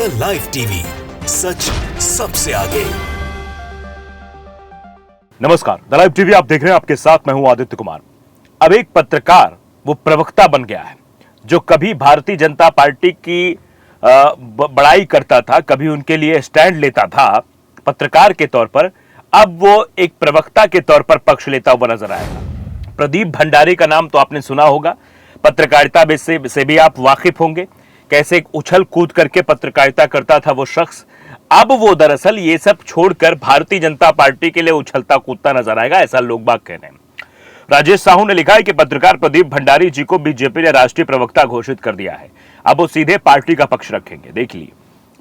The live TV, सच सबसे आगे। नमस्कार, द लाइव टीवी आप देख रहे हैं, आपके साथ मैं हूं आदित्य कुमार। अब एक पत्रकार वो प्रवक्ता बन गया है, जो कभी भारतीय जनता पार्टी की बड़ाई करता था, कभी उनके लिए स्टैंड लेता था पत्रकार के तौर पर, अब वो एक प्रवक्ता के तौर पर पक्ष लेता हुआ नजर आएगा। प्रदीप भंडारी का नाम तो आपने सुना होगा, पत्रकारिता से भी आप वाकिफ होंगे। कैसे एक उछल कूद करके पत्रकारिता करता था वो शख्स, अब वो दरअसल ये सब छोड़कर भारतीय जनता पार्टी के लिए उछलता कूदता नजर आएगा, ऐसा लोग बाग कह रहे हैं। राजेश साहू ने लिखा है कि पत्रकार प्रदीप भंडारी जी को बीजेपी ने राष्ट्रीय प्रवक्ता घोषित कर दिया है, अब वो सीधे पार्टी का पक्ष रखेंगे। देख लीजिए,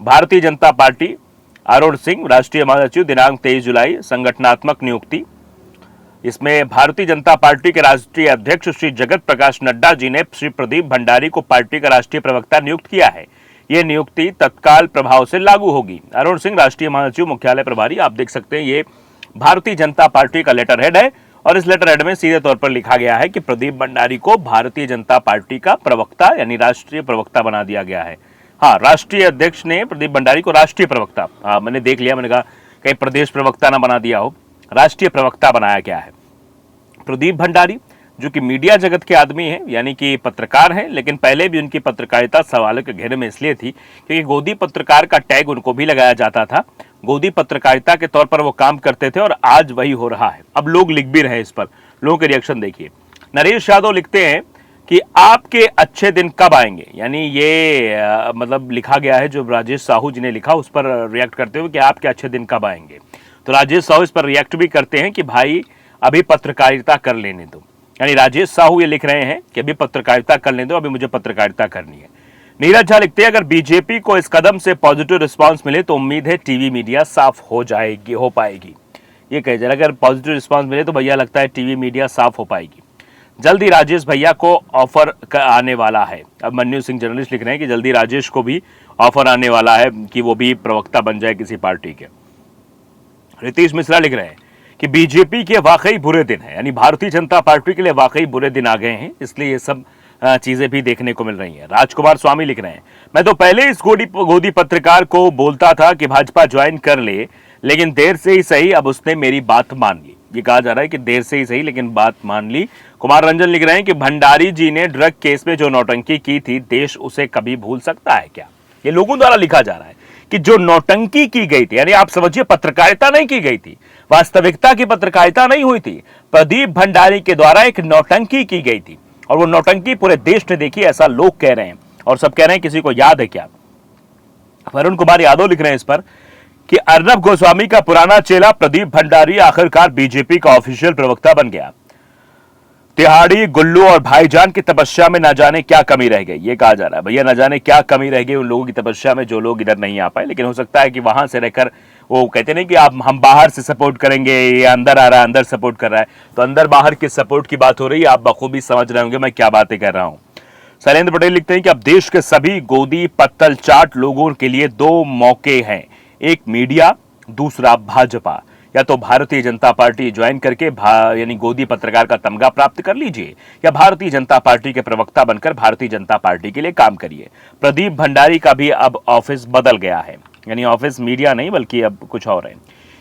भारतीय जनता पार्टी, अरुण सिंह राष्ट्रीय महासचिव, दिनांक 23 जुलाई, संगठनात्मक नियुक्ति। इसमें भारतीय जनता पार्टी के राष्ट्रीय अध्यक्ष श्री जगत प्रकाश नड्डा जी ने श्री प्रदीप भंडारी को पार्टी का राष्ट्रीय प्रवक्ता नियुक्त किया है। यह नियुक्ति तत्काल प्रभाव से लागू होगी। अरुण सिंह राष्ट्रीय महासचिव, मुख्यालय प्रभारी। आप देख सकते हैं, ये भारतीय जनता पार्टी का लेटर हेड है और इस लेटर हेड में सीधे तौर पर लिखा गया है कि प्रदीप भंडारी को भारतीय जनता पार्टी का प्रवक्ता यानी राष्ट्रीय प्रवक्ता बना दिया गया है। हाँ, राष्ट्रीय अध्यक्ष ने प्रदीप भंडारी को राष्ट्रीय प्रवक्ता, मैंने देख लिया, मैंने कहा कहीं प्रदेश प्रवक्ता ना बना दिया हो, राष्ट्रीय प्रवक्ता बनाया गया है। प्रदीप भंडारी जो कि मीडिया जगत के आदमी हैं, यानी कि पत्रकार हैं, लेकिन पहले भी उनकी पत्रकारिता सवालों के घेरे में इसलिए थी क्योंकि गोदी पत्रकार का टैग उनको भी लगाया जाता था। गोदी पत्रकारिता के तौर पर वो काम करते थे और आज वही हो रहा है। अब लोग लिख भी रहे हैं, इस पर लोगों के रिएक्शन देखिए। नरेश यादव लिखते हैं कि आपके अच्छे दिन कब आएंगे, यानी ये मतलब लिखा गया है, जो राजेश साहू जी ने लिखा उस पर रिएक्ट करते हुए कि आपके अच्छे दिन कब आएंगे। तो राजेश साहू इस पर रिएक्ट भी करते हैं कि भाई अभी पत्रकारिता कर लेने दो, यानी राजेश साहू ये लिख रहे हैं कि अभी पत्रकारिता कर लेने दो, अभी मुझे पत्रकारिता करनी है। नीरज झा लिखते हैं, अगर बीजेपी को इस कदम से पॉजिटिव रिस्पांस मिले तो उम्मीद है टीवी मीडिया साफ हो पाएगी। ये कह जरा, अगर पॉजिटिव रिस्पांस मिले तो भैया लगता है टीवी मीडिया साफ हो पाएगी। जल्दी राजेश भैया को ऑफर आने वाला है। अब मन्नू सिंह जर्नलिस्ट लिख रहे हैं कि जल्दी राजेश को भी ऑफर आने वाला है कि वो भी प्रवक्ता बन जाए किसी पार्टी के। रितीश मिश्रा लिख रहे हैं कि बीजेपी के वाकई बुरे दिन है, यानी भारतीय जनता पार्टी के लिए वाकई बुरे दिन आ गए हैं, इसलिए ये सब चीजें भी देखने को मिल रही हैं। राजकुमार स्वामी लिख रहे हैं, मैं तो पहले इस गोदी पत्रकार को बोलता था कि भाजपा ज्वाइन कर ले, लेकिन देर से ही सही, अब उसने मेरी बात मान ली। ये कहा जा रहा है कि देर से ही सही लेकिन बात मान ली। कुमार रंजन लिख रहे हैं कि भंडारी जी ने ड्रग केस में जो नौटंकी की थी, देश उसे कभी भूल सकता है क्या? ये लोगों द्वारा लिखा जा रहा है कि जो नौटंकी की गई थी, यानी आप समझिए पत्रकारिता नहीं की गई थी, वास्तविकता की पत्रकारिता नहीं हुई थी, प्रदीप भंडारी के द्वारा एक नौटंकी की गई थी और वो नौटंकी पूरे देश ने देखी, ऐसा लोग कह रहे हैं और सब कह रहे हैं किसी को याद है क्या? वरुण कुमार यादव लिख रहे हैं इस पर कि अर्नब गोस्वामी का पुराना चेला प्रदीप भंडारी आखिरकार बीजेपी का ऑफिशियल प्रवक्ता बन गया। तिहाड़ी, गुल्लू और भाईजान की तपस्या में न जाने क्या कमी रह गई, ये कहा जा रहा है। भैया न जाने क्या कमी रह गई उन लोगों की तपस्या में जो लोग इधर नहीं आ पाए, लेकिन हो सकता है कि वहां से रहकर वो कहते नहीं कि आप हम बाहर से सपोर्ट करेंगे, ये अंदर आ रहा है, अंदर सपोर्ट कर रहा है, तो अंदर बाहर के सपोर्ट की बात हो रही है। आप बखूबी समझ रहे होंगे मैं क्या बातें कर रहा हूं। शैलेंद्र पटेल लिखते हैं कि अब देश के सभी गोदी पत्तल चाट लोगों के लिए दो मौके हैं, एक मीडिया, दूसरा भाजपा। या तो भारतीय जनता पार्टी ज्वाइन करके यानी गोदी पत्रकार का तमगा प्राप्त कर लीजिए, या भारतीय जनता पार्टी के प्रवक्ता बनकर भारतीय जनता पार्टी के लिए काम करिए। प्रदीप भंडारी का भी अब ऑफिस बदल गया है, यानी ऑफिस मीडिया नहीं बल्कि अब कुछ और है।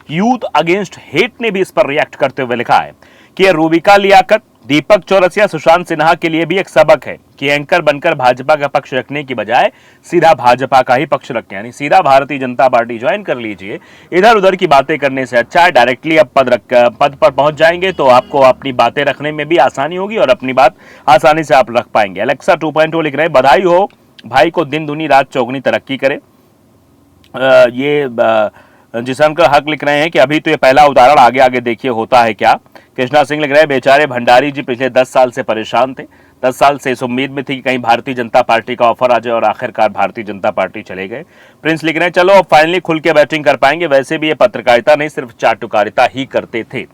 यूथ अगेंस्ट हेट ने भी इस पर रिएक्ट करते हुए लिखा है कि रूबिका लियाकत, दीपक चौरसिया, सुशांत सिन्हा के लिए भी एक सबक है कि एंकर बनकर भाजपा का पक्ष रखने की बजाय सीधा भाजपा का ही पक्ष रखें, यानी सीधा भारतीय जनता पार्टी ज्वाइन कर लीजिए। इधर उधर की बातें करने से अच्छा है डायरेक्टली अब पद पर पहुंच जाएंगे तो आपको अपनी बातें रखने में भी आसानी होगी और अपनी बात आसानी से आप रख पाएंगे। अलेक्सा 2.0 लिख रहे हैं, बधाई हो भाई को, दिन दुनी रात चौगनी तरक्की करे। ये जिसन का हक लिख रहे हैं कि अभी तो ये पहला उदाहरण, आगे आगे देखिए होता है क्या। कृष्णा सिंह लिख रहे हैं, बेचारे भंडारी जी पिछले 10 साल से परेशान थे, 10 साल से इस उम्मीद में थी कि कहीं भारतीय जनता पार्टी का ऑफर आ जाए और आखिरकार भारतीय जनता पार्टी चले गए। प्रिंस लिख रहे हैं, चलो अब फाइनली खुल के बैटिंग कर पाएंगे, वैसे भी ये पत्रकारिता नहीं सिर्फ चाटुकारिता ही करते थे।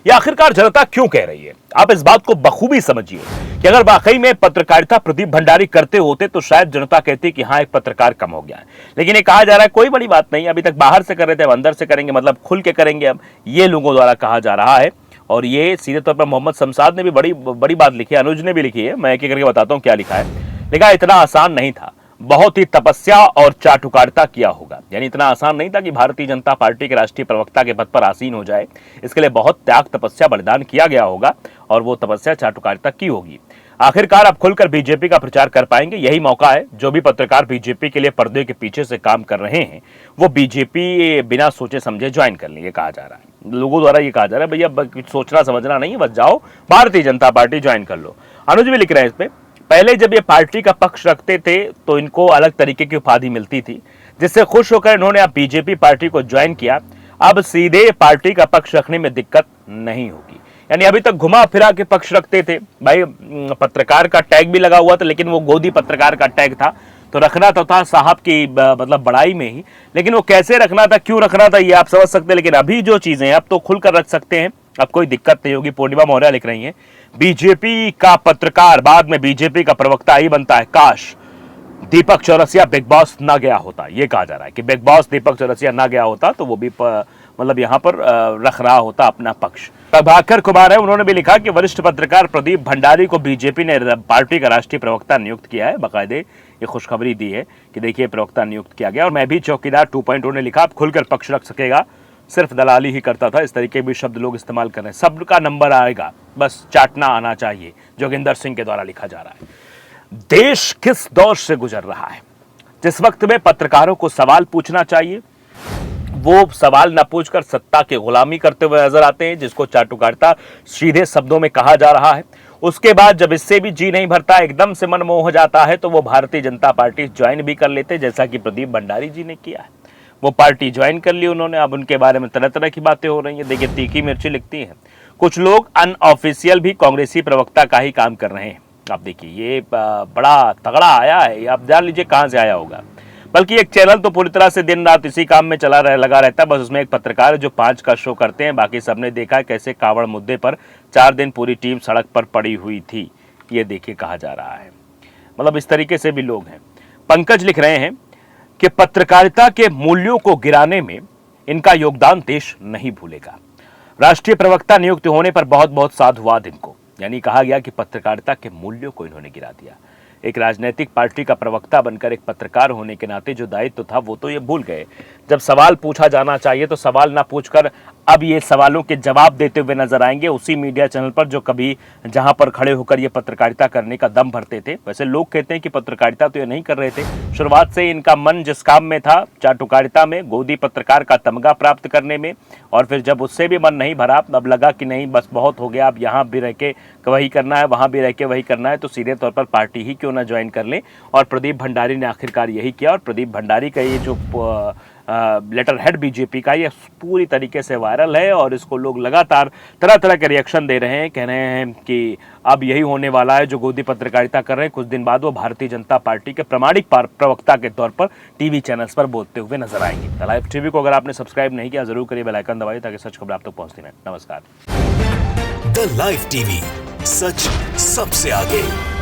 ये आखिरकार जनता क्यों कह रही है, आप इस बात को बखूबी समझिए कि अगर वाकई में पत्रकारिता प्रदीप भंडारी करते होते तो शायद जनता कहती कि हाँ एक पत्रकार कम हो गया है, लेकिन ये कहा जा रहा है कोई बड़ी बात नहीं, अभी तक बाहर से कर रहे थे अब अंदर से करेंगे, मतलब खुल के करेंगे, अब ये लोगों द्वारा कहा जा रहा है। और ये सीधे तौर पर मोहम्मद शमशाद ने भी बड़ी बात लिखी है, अनुज ने भी लिखी है, मैं एक एक करके बताता हूँ क्या लिखा है। लिखा इतना आसान नहीं था, बहुत ही तपस्या और चाटुकारिता किया होगा। यानी इतना आसान नहीं था कि भारतीय जनता पार्टी के राष्ट्रीय प्रवक्ता के पद पर आसीन हो जाए। इसके लिए बहुत त्याग, तपस्या, बलिदान किया गया होगा और वो तपस्या, चाटुकारिता की होगी। आखिरकार अब खुलकर बीजेपी का प्रचार कर पाएंगे। यही मौका है। जो भी पत्रकार बीजेपी के लिए पर्दे के पीछे से काम कर रहे हैं वो बीजेपी बिना सोचे समझे ज्वाइन कर लें, ये कहा जा रहा है। लोगों द्वारा ये कहा जा रहा है भैया कुछ सोचना समझना नहीं है, बस जाओ भारतीय जनता पार्टी ज्वाइन कर लो। अनुज भी लिख रहे हैं इस पे, पहले जब ये पार्टी का पक्ष रखते थे तो इनको अलग तरीके की उपाधि मिलती थी, जिससे खुश होकर इन्होंने अब बीजेपी पार्टी को ज्वाइन किया। अब सीधे पार्टी का पक्ष रखने में दिक्कत नहीं होगी। यानी अभी तक घुमा फिरा के पक्ष रखते थे भाई, पत्रकार का टैग भी लगा हुआ था लेकिन वो गोदी पत्रकार का टैग था, तो रखना तो था साहब की मतलब बड़ाई में ही, लेकिन वो कैसे रखना था, क्यों रखना था, ये आप समझ सकते हैं। लेकिन अभी जो चीजें हैं अब तो खुलकर रख सकते हैं, अब कोई दिक्कत नहीं होगी। पूर्णिमा मौर्य लिख रही हैं, बीजेपी का पत्रकार बाद में बीजेपी का प्रवक्ता ही बनता है, काश दीपक चौरसिया बिग बॉस ना गया होता। ये कहा जा रहा है कि बिग बॉस दीपक चौरसिया ना गया होता तो वो भी मतलब यहाँ पर रख रहा होता अपना पक्ष। प्रभाकर कुमार है, उन्होंने भी लिखा कि वरिष्ठ पत्रकार प्रदीप भंडारी को बीजेपी ने पार्टी का राष्ट्रीय प्रवक्ता नियुक्त किया है। बाकायदे ये खुशखबरी दी है कि देखिए प्रवक्ता नियुक्त किया गया। और मैं भी चौकीदार 2.0 ने लिखा, अब खुलकर पक्ष रख सकेगा, सिर्फ दलाली ही करता था। इस तरीके भी शब्द लोग इस्तेमाल कर रहे हैं। सबका नंबर आएगा, बस चाटना आना चाहिए, जोगिंदर सिंह के द्वारा लिखा जा रहा है। देश किस दौर से गुजर रहा है, जिस वक्त में पत्रकारों को सवाल पूछना चाहिए वो सवाल न पूछकर सत्ता की गुलामी करते हुए नजर आते हैं, जिसको चाटुकारिता सीधे शब्दों में कहा जा रहा है। उसके बाद जब इससे भी जी नहीं भरता, एकदम से मन मोह जाता है, तो वो भारतीय जनता पार्टी ज्वाइन भी कर लेते, जैसा कि प्रदीप भंडारी जी ने किया है। वो पार्टी ज्वाइन कर ली उन्होंने, अब उनके बारे में तरह तरह की बातें हो रही हैं। देखिए तीखी मिर्ची लिखती हैं, कुछ लोग अनऑफिशियल भी कांग्रेसी प्रवक्ता का ही काम कर रहे हैं। आप देखिए ये बड़ा तगड़ा आया है, आप जान लीजिए कहां से आया होगा। बल्कि एक चैनल तो पूरी तरह से दिन रात इसी काम में लगा रहता है। बस उसमें एक पत्रकार है जो 5 का शो करते हैं। बाकी सबने देखा कैसे कावड़ मुद्दे पर 4 दिन पूरी टीम सड़क पर पड़ी हुई थी, ये देखिए कहा जा रहा है। मतलब इस तरीके से भी लोग हैं। पंकज लिख रहे हैं कि पत्रकारिता के मूल्यों को गिराने में इनका योगदान देश नहीं भूलेगा। राष्ट्रीय प्रवक्ता नियुक्त होने पर बहुत बहुत साधुवाद इनको। यानी कहा गया कि पत्रकारिता के मूल्यों को इन्होंने गिरा दिया। एक राजनीतिक पार्टी का प्रवक्ता बनकर एक पत्रकार होने के नाते जो दायित्व था वो तो ये भूल गए। जब सवाल पूछा जाना चाहिए तो सवाल ना पूछकर अब ये सवालों के जवाब देते हुए नजर आएंगे उसी मीडिया चैनल पर जो कभी जहां पर खड़े होकर ये पत्रकारिता करने का दम भरते थे। वैसे लोग कहते हैं कि पत्रकारिता तो ये नहीं कर रहे थे, शुरुआत से इनका मन जिस काम में था, चाटुकारिता में, गोदी पत्रकार का तमगा प्राप्त करने में, और फिर जब उससे भी मन नहीं भरा, अब लगा कि नहीं बस बहुत हो गया, अब यहाँ भी रह के वही करना है, वहाँ भी रह के वही करना है, तो सीधे तौर पर पार्टी ही क्यों ना ज्वाइन कर लें। और प्रदीप भंडारी ने आखिरकार यही किया। और प्रदीप भंडारी का ये जो लेटर हेड बीजेपी का, ये पूरी तरीके से वायरल है और इसको लोग लगातार तरह तरह के रिएक्शन दे रहे हैं। कह रहे हैं कि अब यही होने वाला है, जो गोदी पत्रकारिता कर रहे हैं कुछ दिन बाद वो भारतीय जनता पार्टी के प्रामाणिक प्रवक्ता के तौर पर टीवी चैनल्स पर बोलते हुए नजर आएंगे। द लाइव टीवी को अगर आपने सब्सक्राइब नहीं किया जरूर करिए, बेल आइकन दबाइए ताकि सच खबर आप तक पहुंचती रहे। नमस्कार। द लाइव टीवी, सच सबसे आगे।